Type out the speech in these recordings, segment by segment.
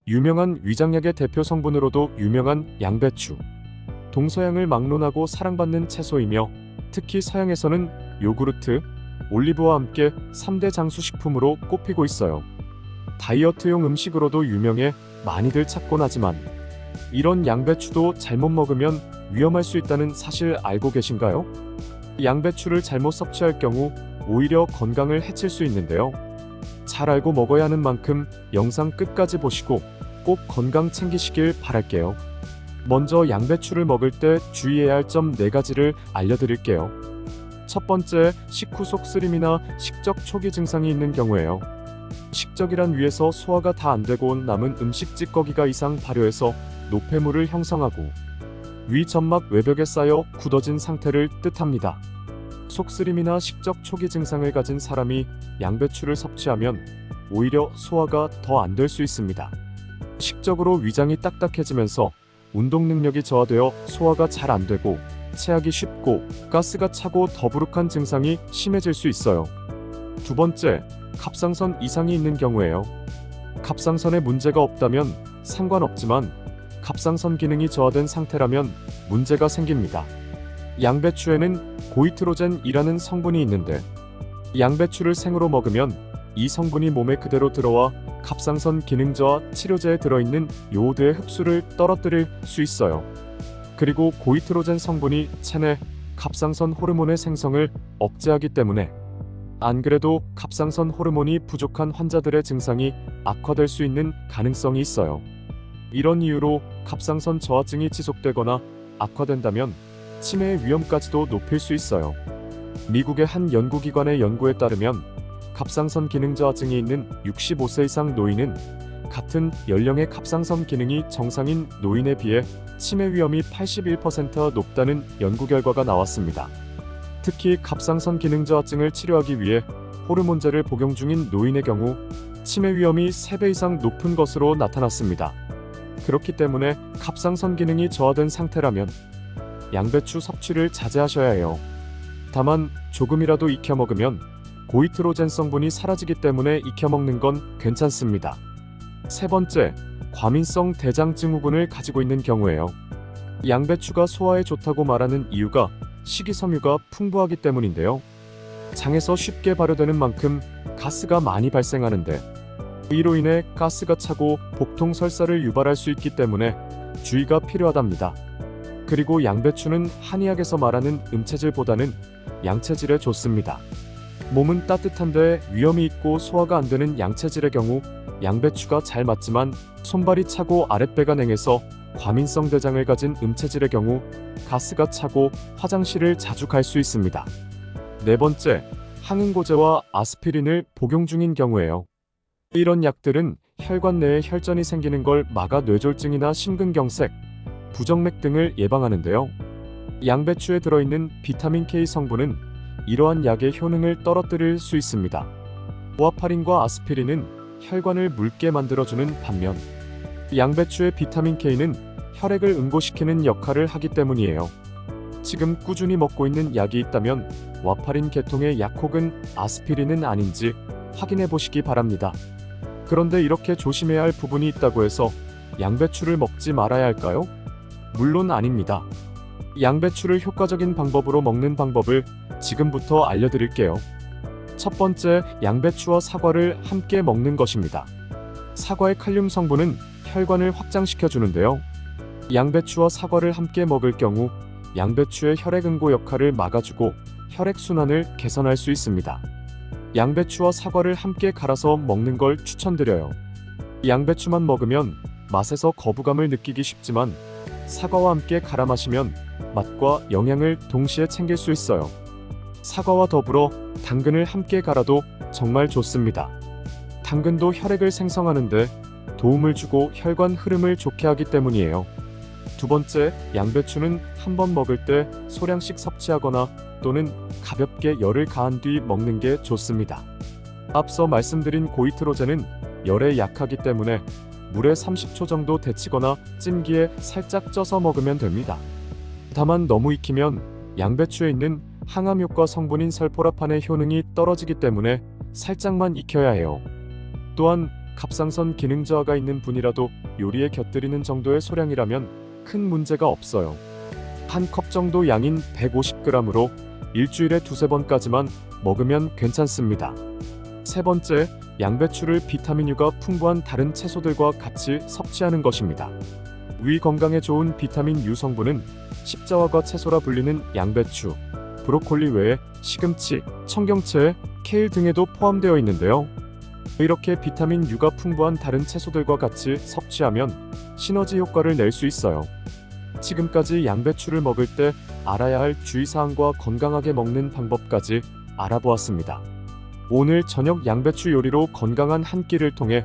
유명한 위장약의 대표 성분으로도 유명한 양배추. 동서양을 막론하고 사랑받는 채소이며 특히 서양에서는 요구르트, 올리브와 함께 3대 장수식품으로 꼽히고 있어요. 다이어트용 음식으로도 유명해 많이들 찾곤 하지만 이런 양배추도 잘못 먹으면 위험할 수 있다는 사실 알고 계신가요? 양배추를 잘못 섭취할 경우 오히려 건강을 해칠 수 있는데요. 잘 알고 먹어야 하는 만큼 영상 끝까지 보시고 꼭 건강 챙기시길 바랄게요. 먼저 양배추를 먹을 때 주의해야 할 점 4가지를 알려드릴게요. 첫 번째, 식후 속쓰림이나 식적 초기 증상이 있는 경우에요. 식적이란 위에서 소화가 다 안되고 남은 음식 찌꺼기가 이상 발효해서 노폐물을 형성하고 위 점막 외벽에 쌓여 굳어진 상태를 뜻합니다. 속쓰림이나 식적 초기 증상을 가진 사람이 양배추를 섭취하면 오히려 소화가 더 안 될 수 있습니다. 식적으로 위장이 딱딱해지면서 운동 능력이 저하되어 소화가 잘 안 되고 체하기 쉽고 가스가 차고 더부룩한 증상이 심해질 수 있어요. 두 번째, 갑상선 이상이 있는 경우에요. 갑상선에 문제가 없다면 상관없지만 갑상선 기능이 저하된 상태라면 문제가 생깁니다. 양배추에는 고이트로젠이라는 성분이 있는데 양배추를 생으로 먹으면 이 성분이 몸에 그대로 들어와 갑상선 기능 저하 치료제에 들어있는 요오드의 흡수를 떨어뜨릴 수 있어요. 그리고 고이트로젠 성분이 체내 갑상선 호르몬의 생성을 억제하기 때문에 안 그래도 갑상선 호르몬이 부족한 환자들의 증상이 악화될 수 있는 가능성이 있어요. 이런 이유로 갑상선 저하증이 지속되거나 악화된다면 치매의 위험까지도 높일 수 있어요. 미국의 한 연구기관의 연구에 따르면 갑상선 기능 저하증이 있는 65세 이상 노인은 같은 연령의 갑상선 기능이 정상인 노인에 비해 치매 위험이 81% 높다는 연구 결과가 나왔습니다. 특히 갑상선 기능 저하증을 치료하기 위해 호르몬제를 복용 중인 노인의 경우 치매 위험이 3배 이상 높은 것으로 나타났습니다. 그렇기 때문에 갑상선 기능이 저하된 상태라면 양배추 섭취를 자제하셔야 해요. 다만 조금이라도 익혀 먹으면 고이트로젠 성분이 사라지기 때문에 익혀 먹는 건 괜찮습니다. 세 번째, 과민성 대장증후군을 가지고 있는 경우에요. 양배추가 소화에 좋다고 말하는 이유가 식이섬유가 풍부하기 때문인데요. 장에서 쉽게 발효되는 만큼 가스가 많이 발생하는데 이로 인해 가스가 차고 복통 설사를 유발할 수 있기 때문에 주의가 필요하답니다. 그리고 양배추는 한의학에서 말하는 음체질보다는 양체질에 좋습니다. 몸은 따뜻한데 위염이 있고 소화가 안 되는 양체질의 경우 양배추가 잘 맞지만 손발이 차고 아랫배가 냉해서 과민성 대장을 가진 음체질의 경우 가스가 차고 화장실을 자주 갈 수 있습니다. 네 번째, 항응고제와 아스피린을 복용 중인 경우에요. 이런 약들은 혈관 내에 혈전이 생기는 걸 막아 뇌졸중이나 심근경색, 부정맥 등을 예방하는데요. 양배추에 들어있는 비타민 K 성분은 이러한 약의 효능을 떨어뜨릴 수 있습니다. 보아파린과 아스피린은 혈관을 묽게 만들어주는 반면 양배추의 비타민 K는 혈액을 응고시키는 역할을 하기 때문이에요. 지금 꾸준히 먹고 있는 약이 있다면 와파린 계통의 약 혹은 아스피린은 아닌지 확인해 보시기 바랍니다. 그런데 이렇게 조심해야 할 부분이 있다고 해서 양배추를 먹지 말아야 할까요? 물론 아닙니다. 양배추를 효과적인 방법으로 먹는 방법을 지금부터 알려드릴게요. 첫 번째, 양배추와 사과를 함께 먹는 것입니다. 사과의 칼륨 성분은 혈관을 확장시켜주는데요. 양배추와 사과를 함께 먹을 경우 양배추의 혈액 응고 역할을 막아주고 혈액순환을 개선할 수 있습니다. 양배추와 사과를 함께 갈아서 먹는 걸 추천드려요. 양배추만 먹으면 맛에서 거부감을 느끼기 쉽지만 사과와 함께 갈아 마시면 맛과 영양을 동시에 챙길 수 있어요. 사과와 더불어 당근을 함께 갈아도 정말 좋습니다. 당근도 혈액을 생성하는데 도움을 주고 혈관 흐름을 좋게 하기 때문이에요. 두 번째, 양배추는 한 번 먹을 때 소량씩 섭취하거나 또는 가볍게 열을 가한 뒤 먹는 게 좋습니다. 앞서 말씀드린 고이트로젠은 열에 약하기 때문에 물에 30초 정도 데치거나 찜기에 살짝 쪄서 먹으면 됩니다. 다만 너무 익히면 양배추에 있는 항암효과 성분인 설포라판의 효능이 떨어지기 때문에 살짝만 익혀야 해요. 또한 갑상선 기능 저하가 있는 분이라도 요리에 곁들이는 정도의 소량이라면 큰 문제가 없어요. 한 컵 정도 양인 150g으로 일주일에 2~3번까지만 먹으면 괜찮습니다. 세 번째, 양배추를 비타민 U가 풍부한 다른 채소들과 같이 섭취하는 것입니다. 위 건강에 좋은 비타민 U 성분은 십자화과 채소라 불리는 양배추, 브로콜리 외에 시금치, 청경채, 케일 등에도 포함되어 있는데요. 이렇게 비타민 U가 풍부한 다른 채소들과 같이 섭취하면 시너지 효과를 낼 수 있어요. 지금까지 양배추를 먹을 때 알아야 할 주의사항과 건강하게 먹는 방법까지 알아보았습니다. 오늘 저녁 양배추 요리로 건강한 한 끼를 통해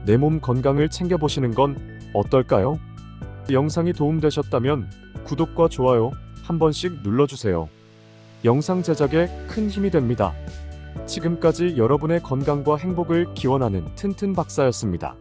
내 몸 건강을 챙겨보시는 건 어떨까요? 영상이 도움되셨다면 구독과 좋아요 한 번씩 눌러주세요. 영상 제작에 큰 힘이 됩니다. 지금까지 여러분의 건강과 행복을 기원하는 튼튼 박사였습니다.